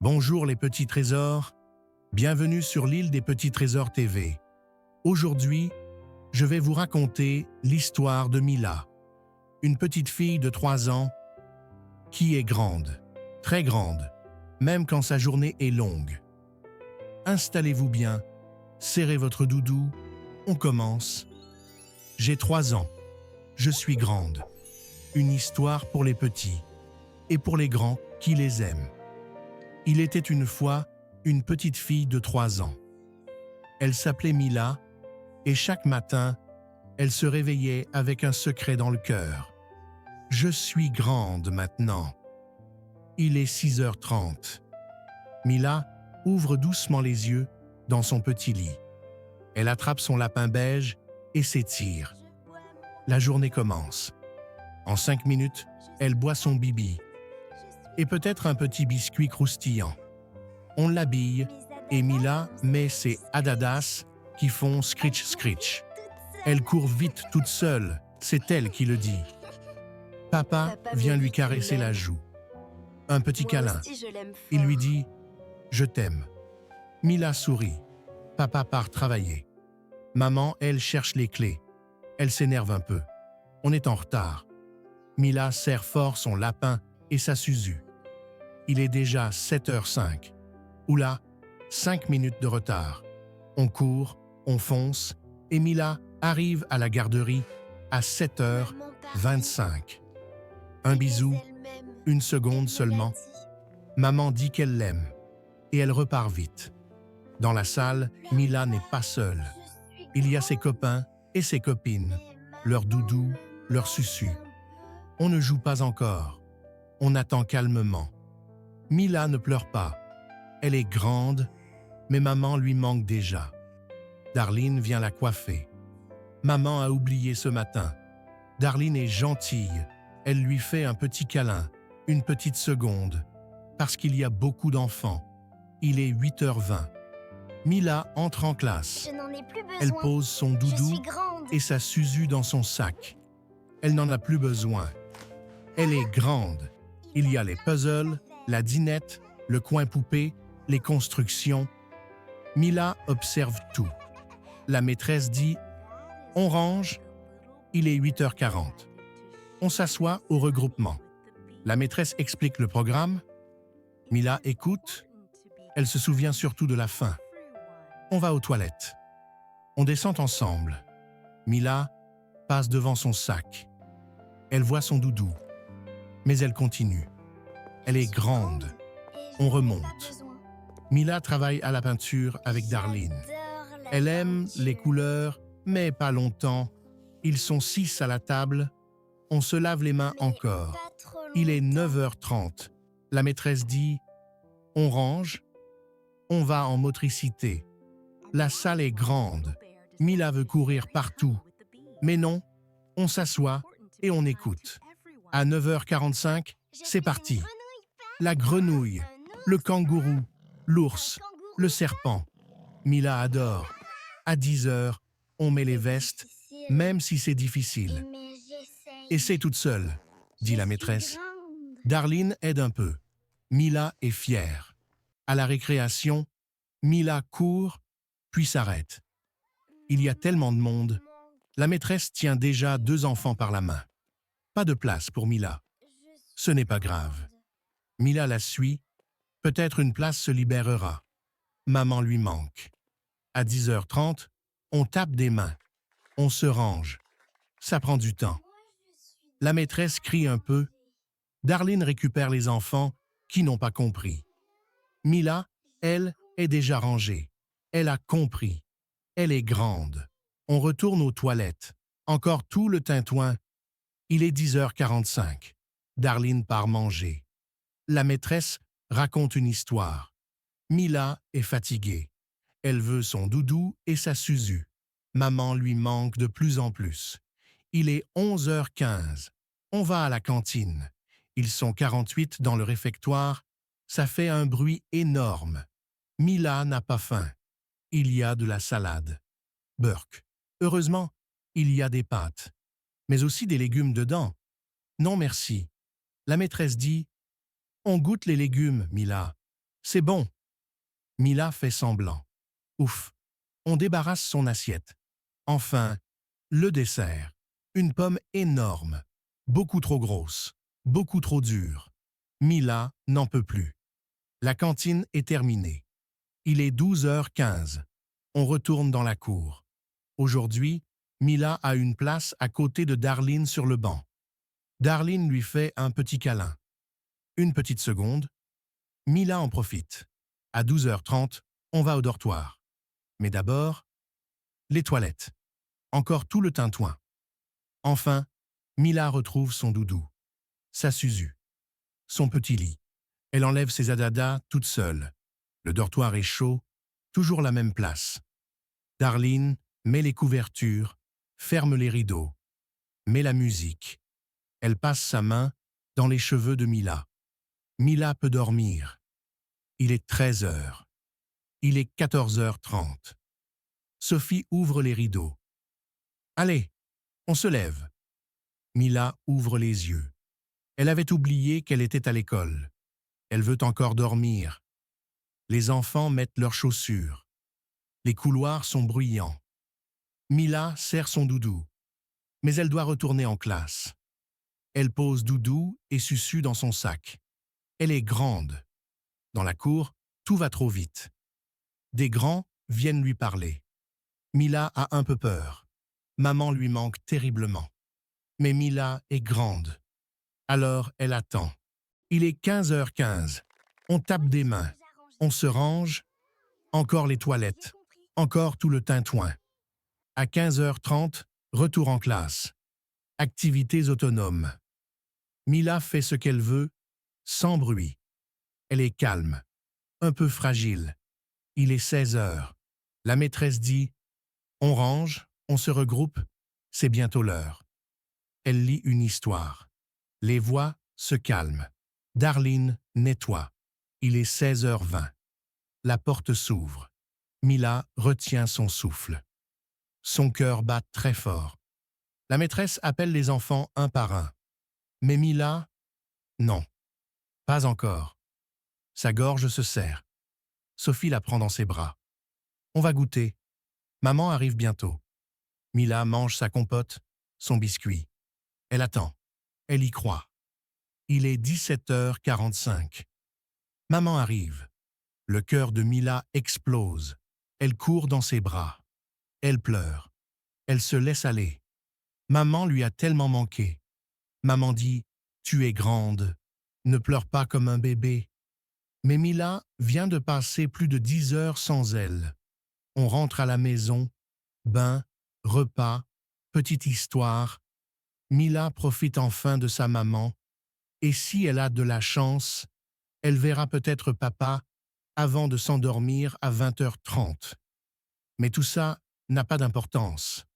Bonjour les petits trésors, bienvenue sur l'île des petits trésors TV. Aujourd'hui, je vais vous raconter l'histoire de Mila, une petite fille de 3 ans qui est grande, très grande, même quand sa journée est longue. Installez-vous bien, serrez votre doudou, on commence. J'ai 3 ans, je suis grande. Une histoire pour les petits et pour les grands qui les aiment. Il était une fois une petite fille de 3 ans. Elle s'appelait Mila et chaque matin, elle se réveillait avec un secret dans le cœur. Je suis grande maintenant. Il est 6h30. Mila ouvre doucement les yeux dans son petit lit. Elle attrape son lapin beige et s'étire. La journée commence. En 5 minutes, elle boit son bibi et peut-être un petit biscuit croustillant. On l'habille et Mila met ses Adidas qui font scritch-scritch. Elle court vite toute seule, c'est elle qui le dit. Papa vient lui caresser la joue. Un petit câlin. Il lui dit « Je t'aime ». Mila sourit. Papa part travailler. Maman, elle, cherche les clés. Elle s'énerve un peu. On est en retard. Mila serre fort son lapin et sa Suzu. Il est déjà 7h05. Oula, 5 minutes de retard. On court, on fonce, et Mila arrive à la garderie à 7h25. Un bisou, 1 seconde seulement. Maman dit qu'elle l'aime, et elle repart vite. Dans la salle, Mila n'est pas seule. Il y a ses copains et ses copines, leurs doudous, leurs susus. On ne joue pas encore. On attend calmement. Mila ne pleure pas. Elle est grande, mais maman lui manque déjà. Darline vient la coiffer. Maman a oublié ce matin. Darline est gentille. Elle lui fait un petit câlin, une petite seconde, parce qu'il y a beaucoup d'enfants. Il est 8h20. Mila entre en classe. Je n'en ai plus besoin. Elle pose son Je doudou suis grande. et sa Suzu dans son sac. Elle n'en a plus besoin. Elle est grande. Il y a les puzzles, la dinette, le coin poupée, les constructions. Mila observe tout. La maîtresse dit « On range ». Il est 8h40. On s'assoit au regroupement. La maîtresse explique le programme. Mila écoute. Elle se souvient surtout de la fin. On va aux toilettes. On descend ensemble. Mila passe devant son sac. Elle voit son doudou. Mais elle continue. Elle est grande. On remonte. Mila travaille à la peinture avec Darline. Elle aime les couleurs, mais pas longtemps. Ils sont 6 à la table. On se lave les mains encore. Il est 9h30. La maîtresse dit « On range. On va en motricité. La salle est grande. Mila veut courir partout. Mais non, on s'assoit et on écoute. À 9h45, c'est parti. La grenouille, le kangourou, l'ours, le serpent. Mila adore. À 10h, on met les vestes, même si c'est difficile. Essaie toute seule, dit la maîtresse. Darline aide un peu. Mila est fière. À la récréation, Mila court, puis s'arrête. Il y a tellement de monde. La maîtresse tient déjà 2 enfants par la main. Pas de place pour Mila. Ce n'est pas grave. Mila la suit. Peut-être une place se libérera. Maman lui manque. À 10h30, on tape des mains. On se range. Ça prend du temps. La maîtresse crie un peu. Darline récupère les enfants qui n'ont pas compris. Mila, elle, est déjà rangée. Elle a compris. Elle est grande. On retourne aux toilettes. Encore tout le tintouin. Il est 10h45. Darline part manger. La maîtresse raconte une histoire. Mila est fatiguée. Elle veut son doudou et sa Suzu. Maman lui manque de plus en plus. Il est 11h15. On va à la cantine. Ils sont 48 dans le réfectoire. Ça fait un bruit énorme. Mila n'a pas faim. Il y a de la salade. Burk. Heureusement, il y a des pâtes. Mais aussi des légumes dedans. Non merci. La maîtresse dit « On goûte les légumes, Mila. C'est bon. Mila fait semblant. Ouf. On débarrasse son assiette. Enfin, le dessert. Une pomme énorme. Beaucoup trop grosse. Beaucoup trop dure. Mila n'en peut plus. La cantine est terminée. Il est 12h15. On retourne dans la cour. Aujourd'hui, Mila a une place à côté de Darline sur le banc. Darline lui fait un petit câlin. Une petite seconde. Mila en profite. À 12h30, on va au dortoir. Mais d'abord, les toilettes. Encore tout le tintouin. Enfin, Mila retrouve son doudou, sa Suzu, son petit lit. Elle enlève ses adadas toute seule. Le dortoir est chaud, toujours la même place. Darline met les couvertures, ferme les rideaux, met la musique. Elle passe sa main dans les cheveux de Mila. Mila peut dormir. Il est 13h. Il est 14h30. Sophie ouvre les rideaux. Allez, on se lève. Mila ouvre les yeux. Elle avait oublié qu'elle était à l'école. Elle veut encore dormir. Les enfants mettent leurs chaussures. Les couloirs sont bruyants. Mila serre son doudou. Mais elle doit retourner en classe. Elle pose doudou et Susu dans son sac. Elle est grande. Dans la cour, tout va trop vite. Des grands viennent lui parler. Mila a un peu peur. Maman lui manque terriblement. Mais Mila est grande. Alors elle attend. Il est 15h15. On tape des mains. On se range. Encore les toilettes. Encore tout le tintouin. À 15h30, retour en classe. Activités autonomes. Mila fait ce qu'elle veut, sans bruit. Elle est calme, un peu fragile. Il est 16h. La maîtresse dit « On range, on se regroupe, c'est bientôt l'heure ». Elle lit une histoire. Les voix se calment. Darline nettoie. Il est 16h20. La porte s'ouvre. Mila retient son souffle. Son cœur bat très fort. La maîtresse appelle les enfants un par un. Mais Mila, non, pas encore. Sa gorge se serre. Sophie la prend dans ses bras. On va goûter. Maman arrive bientôt. Mila mange sa compote, son biscuit. Elle attend. Elle y croit. Il est 17h45. Maman arrive. Le cœur de Mila explose. Elle court dans ses bras. Elle pleure. Elle se laisse aller. Maman lui a tellement manqué. Maman dit « Tu es grande. Ne pleure pas comme un bébé. » Mais Mila vient de passer plus de 10 heures sans elle. On rentre à la maison. Bain, repas, petite histoire. Mila profite enfin de sa maman. Et si elle a de la chance, elle verra peut-être papa avant de s'endormir à 20h30. Mais tout ça n'a pas d'importance.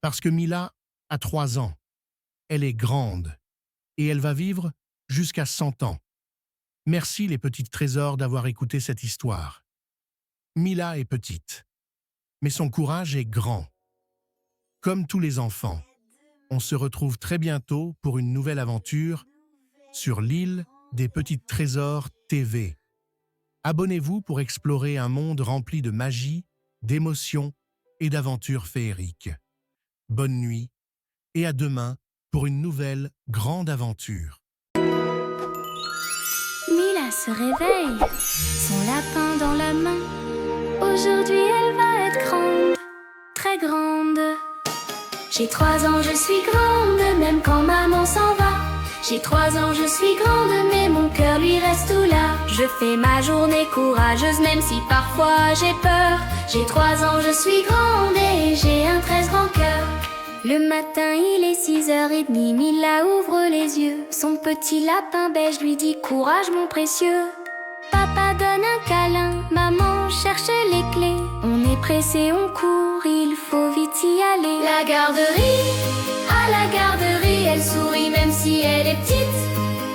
Parce que Mila a 3 ans. Elle est grande. Et elle va vivre jusqu'à 100 ans. Merci les petits trésors d'avoir écouté cette histoire. Mila est petite, mais son courage est grand. Comme tous les enfants, on se retrouve très bientôt pour une nouvelle aventure sur l'île des petits trésors TV. Abonnez-vous pour explorer un monde rempli de magie, d'émotions et d'aventures féeriques. Bonne nuit et à demain pour une nouvelle grande aventure. Mila se réveille, son lapin dans la main. Aujourd'hui elle va être grande, très grande. J'ai 3 ans, je suis grande, même quand maman s'en va. J'ai 3 ans, je suis grande, mais mon cœur lui reste tout là. Je fais ma journée courageuse, même si parfois j'ai peur. J'ai 3 ans, je suis grande et j'ai un très grand cœur. Le matin, il est 6h30, Mila ouvre les yeux. Son petit lapin beige lui dit « Courage mon précieux ». Papa donne un câlin, maman cherche les clés. On est pressé, on court, il faut vite y aller. La garderie, à la garderie, elle sourit même si elle est petite.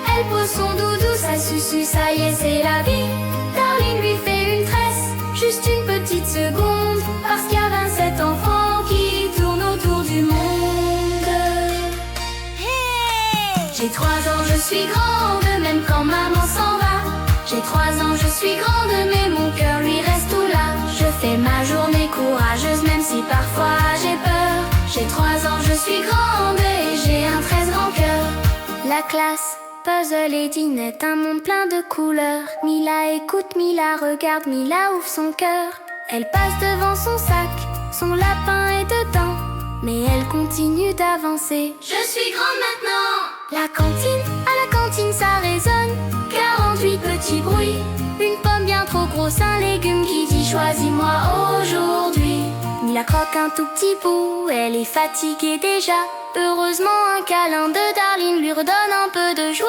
Elle pose son doudou, ça susu, ça y est, c'est la vie. Darline lui fait une tresse, juste une petite seconde, parce qu'il y a 27 enfants qui tournent autour du monde. Hey! J'ai 3 ans, je suis grande, même quand maman s'en va. J'ai 3 ans, je suis suis grande et j'ai un très grand cœur. La classe, puzzle et dinette, un monde plein de couleurs. Mila écoute, Mila regarde, Mila ouvre son cœur. Elle passe devant son sac, son lapin est dedans, mais elle continue d'avancer. Je suis grande maintenant. La cantine, à la cantine ça résonne. 48 petits bruits, une pomme bien trop grosse, un légume qui dit choisis-moi aujourd'hui. Mila croque un tout petit bout, elle est fatiguée déjà. Heureusement un câlin de Darline lui redonne un peu de joie.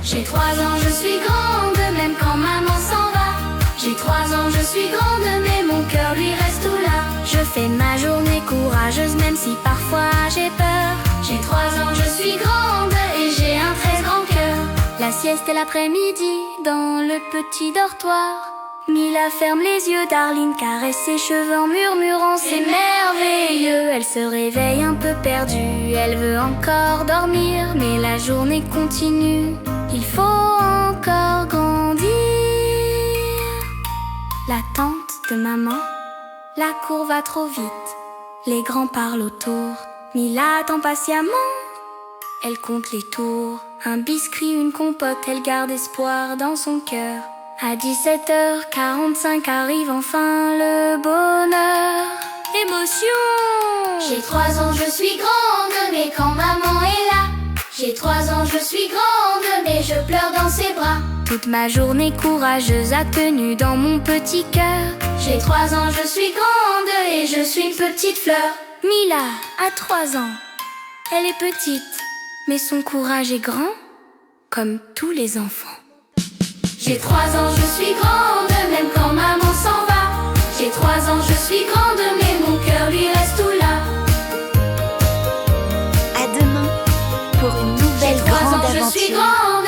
J'ai 3 ans, je suis grande, même quand maman s'en va. J'ai 3 ans, je suis grande, mais mon cœur lui reste tout là. Je fais ma journée courageuse, même si parfois j'ai peur. J'ai 3 ans, je suis grande et j'ai un très grand cœur. La sieste est l'après-midi dans le petit dortoir. Mila ferme les yeux, Darline caresse ses cheveux en murmurant c'est merveilleux. Elle se réveille un peu perdue, elle veut encore dormir, mais la journée continue, il faut encore grandir. La tante de maman, la cour va trop vite, les grands parlent autour. Mila attend patiemment, elle compte les tours. Un biscuit, une compote, elle garde espoir dans son cœur. À 17h45 arrive enfin le bonheur. Émotion. J'ai 3 ans, je suis grande, mais quand maman est là. J'ai 3 ans, je suis grande, mais je pleure dans ses bras. Toute ma journée courageuse a tenu dans mon petit cœur. J'ai 3 ans, je suis grande et je suis une petite fleur. Mila a 3 ans, elle est petite, mais son courage est grand, comme tous les enfants. J'ai 3 ans, je suis grande, même quand maman s'en va. J'ai 3 ans, je suis grande, mais mon cœur lui reste tout là. À demain pour une nouvelle J'ai 3 grande ans, aventure. je suis grande.